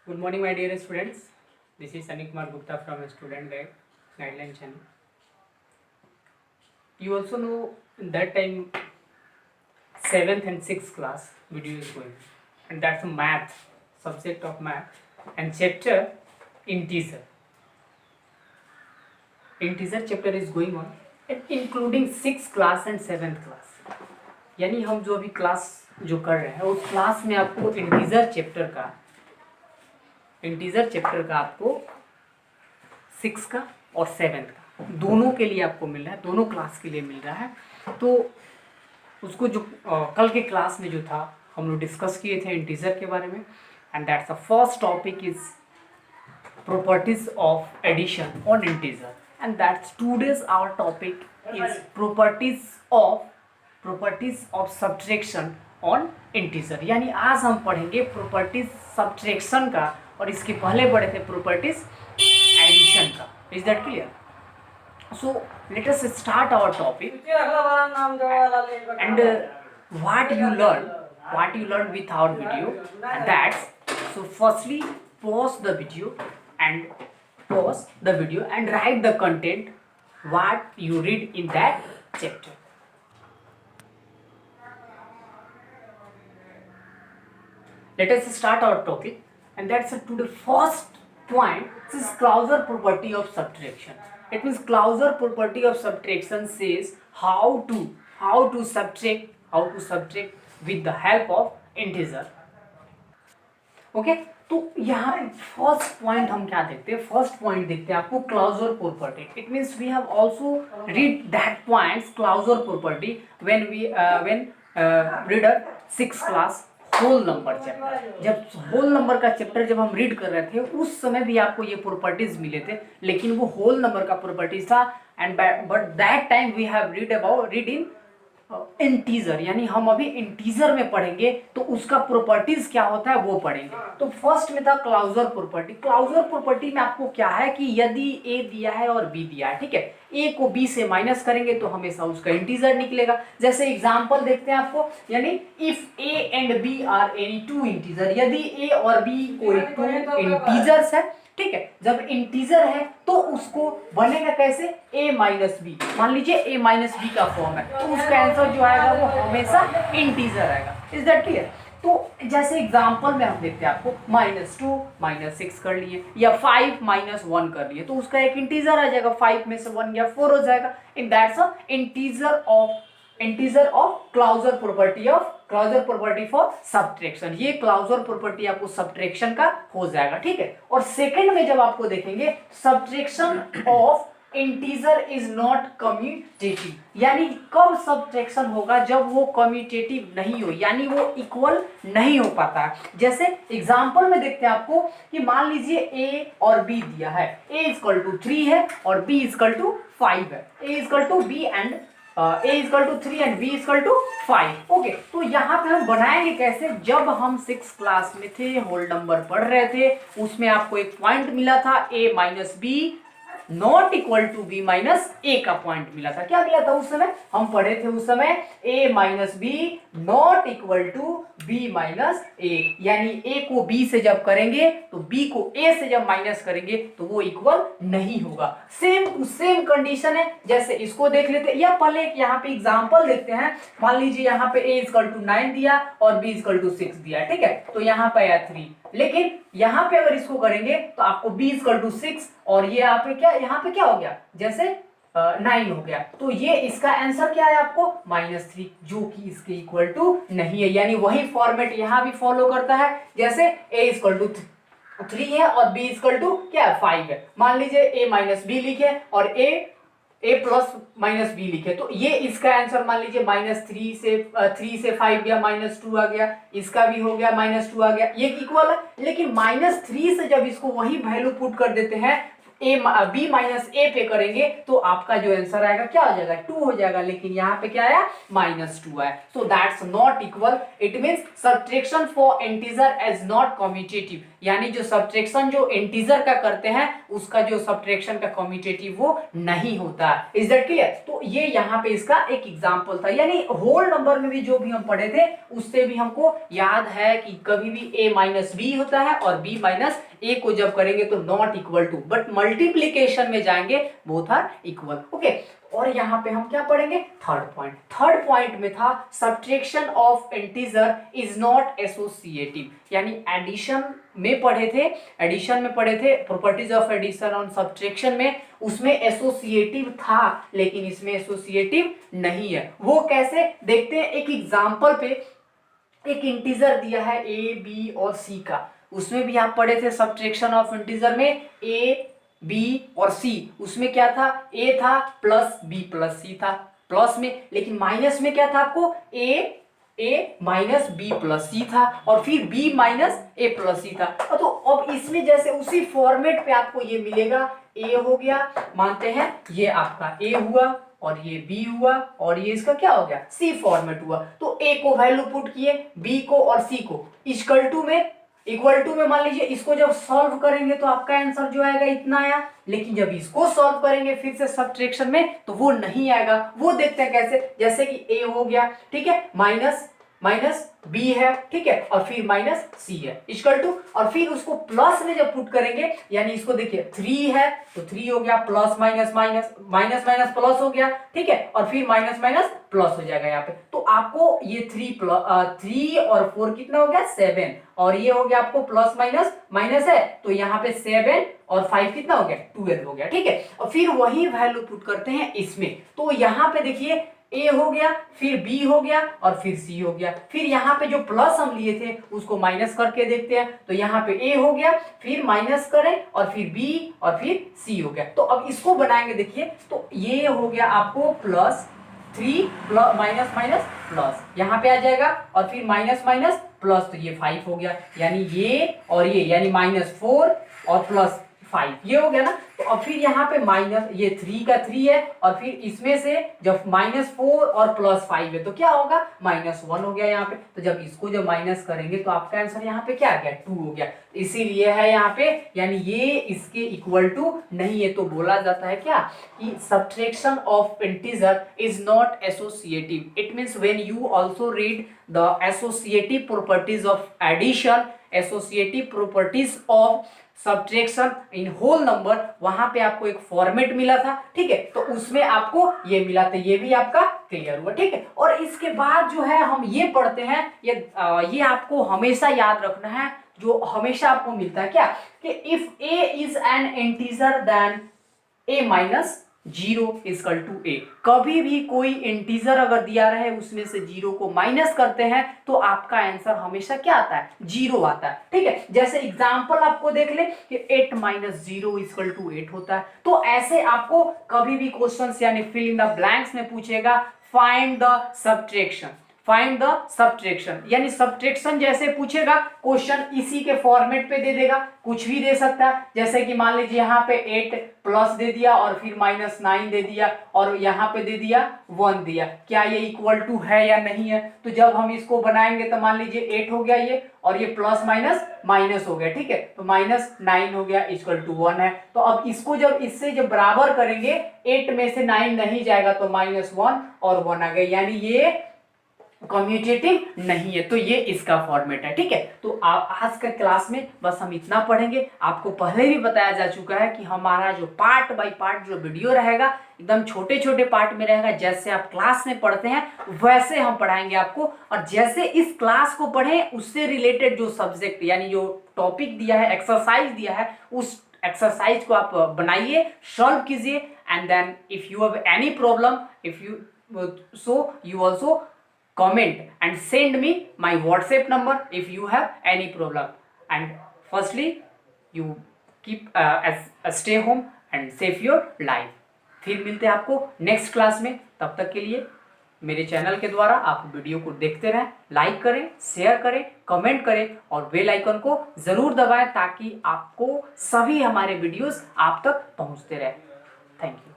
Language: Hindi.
Good morning, my dear students. This is Sunny Kumar Gupta from Student Guideline channel. You also know that time 7th and 6th class video is going, and that's a math subject of math and chapter integer. Integer chapter is going on, and including 6th class and 7th class. यानी हम जो अभी क्लास जो कर रहे हैं उस क्लास में आपको इंटीजर चैप्टर का आपको 6 का और 7th का दोनों के लिए आपको मिल रहा है, दोनों क्लास के लिए मिल रहा है। तो उसको जो कल के क्लास में जो था हम लोग डिस्कस किए थे इंटीजर के बारे में, and that's the first topic is properties of addition on integer, and that's today's our topic is properties of subtraction on integer. यानी आज हम पढ़ेंगे प्रॉपर्टीज सब्ट्रैक्शन का, और इसके पहले पढ़े थे प्रॉपर्टीज एडिशन का। Is that clear? So let us start our topic, and what you learn with our video, and that's so firstly pause the video and write the content what you read in that chapter. Let us start our topic, and that's to the first point. This is Clauser property of subtraction. It means Clauser property of subtraction says how to subtract with the help of integer. Okay, तो यहाँ पे फर्स्ट पॉइंट हम क्या देखते हैं? फर्स्ट पॉइंट देखते हैं आपको closure property. It means we have also read that points closure property when read a 6th class whole number chapter. जब होल नंबर का चैप्टर जब हम रीड कर रहे थे उस समय भी आपको ये प्रॉपर्टीज मिले थे, लेकिन वो होल नंबर का प्रॉपर्टीज था. And but that time we have read in integer, यानी हम अभी इंटीजर में पढ़ेंगे तो उसका प्रॉपर्टीज क्या होता है वो पढ़ेंगे. तो फर्स्ट में था क्लाउजर प्रॉपर्टी. क्लाउजर प्रॉपर्टी में आपको क्या है कि यदि ए दिया है और बी दिया है, ठीक है, ए को बी से माइनस करेंगे तो हमेशा उसका इंटीजर निकलेगा. जैसे एग्जांपल देखते हैं आपको, यानी if A and B are any two integer, यदि ए और बी कोई टू इंटीजर्स है, ठीक है, जब इंटीजर है तो उसको बनेगा कैसे? a minus B. मान लीजिए a माइनस बी का फॉर्म है तो उसका आंसर जो आएगा वो हमेशा इंटीजर आएगा. Is that clear? तो जैसे एग्जांपल में हम देखते हैं आपको -2 -6 कर लिए, या 5 -1 कर लिए, तो उसका एक इंटीजर आ जाएगा. 5 में से 1 या 4 हो जाएगा. In that's a integer of closure property for subtraction. ये क्लाउजर प्रॉपर्टी आपको सब्ट्रैक्शन का हो जाएगा, ठीक है. और सेकंड में जब आपको देखेंगे subtraction of integer is not commutative, यानी कब सब्ट्रैक्शन होगा? जब वो कम्यूटेटिव नहीं हो, यानी वो इक्वल नहीं हो पाता है. जैसे एग्जांपल में देखते हैं आपको कि मान लीजिए a और b दिया है, a = 3 है और b = 5 है. a = 3 and b = 5. ओके, तो यहाँ पे हम बनाएंगे कैसे? जब हम 6th क्लास में थे, होल नंबर पढ़ रहे थे, उसमें आपको एक पॉइंट मिला था a - b not equal to b - a का पॉइंट मिला था. क्या मिला था उस समय? हम पढ़े थे उस समय a - b not equal to b - a, यानी a को b से जब करेंगे तो b को a से जब माइनस करेंगे तो वो इक्वल नहीं होगा. सेम कंडीशन है. जैसे इसको देख लेते हैं, या पहले यहाँ पे एग्जांपल देखते हैं. मान लीजिए यहाँ पे a = 9 दिया और b = 6 दिया, ठीक है, तो यहाँ पे आया 3. लेकिन यहाँ पे अगर इसको करेंगे तो आपको b = 6 और ये यहाँ पे क्या हो गया? जैसे 9 हो गया. तो ये इसका आंसर क्या है आपको? -3, जो कि इसके इक्वल टू नहीं है. यानी वही फॉर्मेट यहाँ भी फॉलो करता है. जैसे a = 3 है और b = क्या है? 5 है. मान लीजिए a - b लिखे और a + -b लिखे, तो ये इसका आंसर मान लीजिए -3 से 5 गया, -2 आ गया, इसका भी हो गया -2 आ गया, ये इक्वल है. लेकिन -3 से जब इसको वही वैल्यू पुट कर देते हैं b - a पे करेंगे तो आपका जो आंसर आएगा क्या हो जाएगा? 2 हो जाएगा. लेकिन यहाँ पे क्या आया? -2 है. So that's not equal. It means subtraction for integer is not commutative, यानी जो सब्ट्रैक्शन जो इंटीजर का करते हैं उसका जो सब्ट्रैक्शन का कम्यूटेटिव वो नहीं होता। Is that clear? तो ये यहाँ पे इसका एक एग्जांपल था। यानी होल नंबर में भी जो भी हम पढ़े थे उससे भी हमको याद है कि कभी भी a माइनस बी होता है और b माइनस ए को जब करेंगे तो not equal to, but multiplication में जाएंगे बोथ आर इक्वल। ओके, और यहाँ पे हम क्या पढ़ेंगे? थर्ड पॉइंट में था subtraction of integer is not associative, यानी एडिशन में पढ़े थे प्रॉपर्टीज ऑफ एडिशन और सब्ट्रैक्शन में, उसमें एसोसिएटिव था लेकिन इसमें एसोसिएटिव नहीं है। वो कैसे देखते हैं? एक एग्जांपल पे एक इंटीजर दिया है a b और c का, उसमें भी आप पढ़े थे सब्ट्रैक्शन ऑफ इंटीजर में a b और c, उसमें क्या था? a था प्लस b प्लस c था प्लस में, लेकिन माइनस में क्या था आपको? a minus b plus c था और फिर b minus a plus c था। तो अब इसमें जैसे उसी फॉर्मेट पे आपको ये मिलेगा, a हो गया, मानते हैं ये आपका a हुआ और ये b हुआ और ये इसका क्या हो गया? c फॉर्मेट हुआ। तो a को वैल्यू पुट किए, b को और c को इक्वल टू में मान लीजिए, इसको जब सॉल्व करेंगे तो आपका आंसर जो आएगा इतना आया, लेकिन जब इसको सॉल्व करेंगे फिर से सब्ट्रैक्शन में तो वो नहीं आएगा। वो देखते हैं कैसे, जैसे कि a हो गया, ठीक है, माइनस b है, ठीक है, और फिर माइनस c है इक्वल टू, और फिर उसको प्लस में जब पुट करेंगे, यानी इसको देखिए 3 है तो 3 हो गया, प्लस माइनस माइनस प्लस हो गया, ठीक है, और फिर माइनस प्लस हो जाएगा यहाँ पे। तो आपको ये 3 और 4 कितना हो गया? 7, और ये हो गया आपको प्लस माइनस है तो यहाँ पे 7 और 5 कितना हो गया? 12 हो गया, ठीक है। और फिर वही वैल्यू पुट करते हैं इसमें, तो यहाँ पे देखिए a हो गया, फिर b हो गया और फिर c हो गया, फिर यहाँ पे जो प्लस हम लिए थे उसको माइनस करके देखते हैं, तो यहाँ पे a हो गया, फिर माइनस करें और फिर b और फिर c हो गया। तो अब इसको बनाएंगे, देखिए तो ये हो गया आपको प्लस 3 माइनस प्लस यहाँ पे आ जाएगा और फिर माइनस प्लस, तो ये 5 हो गया, यानी ये और ये यानी -4 और प्लस 5 ये हो गया ना। तो अब फिर यहाँ पे माइनस ये 3 का 3 है और फिर इसमें से जब -4 और प्लस 5 है तो क्या होगा? -1 हो गया यहाँ पे। तो जब इसको जब माइनस करेंगे तो आपका आंसर यहाँ पे क्या आ गया? 2 हो गया, इसीलिए है यहाँ पे, यानी ये इसके इक्वल टू नहीं है। तो बोला जाता है क्या कि subtraction of integer is not associative. It means when you also read the associative properties of addition, associative properties of subtraction in whole number, वहां पे आपको एक फॉर्मेट मिला था, ठीक है, तो उसमें आपको ये मिला था, ये भी आपका क्लियर हुआ, ठीक है। और इसके बाद जो है हम ये पढ़ते हैं, ये आपको हमेशा याद रखना है, जो हमेशा आपको मिलता है क्या कि if a is an integer then a minus 0 equal to a। कभी भी कोई इंटीजर अगर दिया रहे उसमें से 0 को माइनस करते हैं तो आपका आंसर हमेशा क्या आता है? 0 आता है, ठीक है। जैसे एग्जांपल आपको देख ले कि 8 माइनस 0 इक्वल टू 8 होता है। तो ऐसे आपको कभी भी क्वेश्चन यानी फिल इन द ब्लैंक्स में पूछेगा फाइंड द सब्ट्रैक्शन, यानी सब्ट्रैक्शन जैसे पूछेगा क्वेश्चन इसी के फॉर्मेट पे दे देगा, कुछ भी दे सकता है। जैसे कि मान लीजिए यहाँ पे 8 प्लस दे दिया और फिर -9 दे दिया और यहाँ पे दे दिया 1 दिया, क्या ये इक्वल टू है या नहीं है? तो जब हम इसको बनाएंगे तो मान लीजिए 8 हो गया ये और ये प्लस माइनस हो गया, ठीक है, तो -9 हो गया इक्वल टू 1 है। तो अब इसको जब इससे जब बराबर करेंगे 8 में से 9 नहीं जाएगा तो -1 और 1 आ गया, यानी ये कम्यूटेटिव नहीं है। तो ये इसका फॉर्मेट है, ठीक है। तो आप आज का क्लास में बस हम इतना पढ़ेंगे। आपको पहले भी बताया जा चुका है कि हमारा जो पार्ट बाय पार्ट जो वीडियो रहेगा एकदम छोटे छोटे पार्ट में रहेगा, जैसे आप क्लास में पढ़ते हैं वैसे हम पढ़ाएंगे आपको। और जैसे इस क्लास को पढ़ें उससे रिलेटेड जो सब्जेक्ट यानी जो टॉपिक दिया है, एक्सरसाइज दिया है, उस एक्सरसाइज को आप बनाइए, सॉल्व कीजिए, and then if you have any problem, if you so you also comment and send me my WhatsApp number if you have any problem. And firstly you keep stay home and save your life. फिर मिलते हैं आपको नेक्स्ट क्लास में। तब तक के लिए मेरे चैनल के द्वारा आप वीडियो को देखते रहें, लाइक करें, शेयर करें, कमेंट करें और बेल आइकन को जरूर दबाएं ताकि आपको सभी हमारे वीडियोस आप तक पहुंचते रहे। Thank you.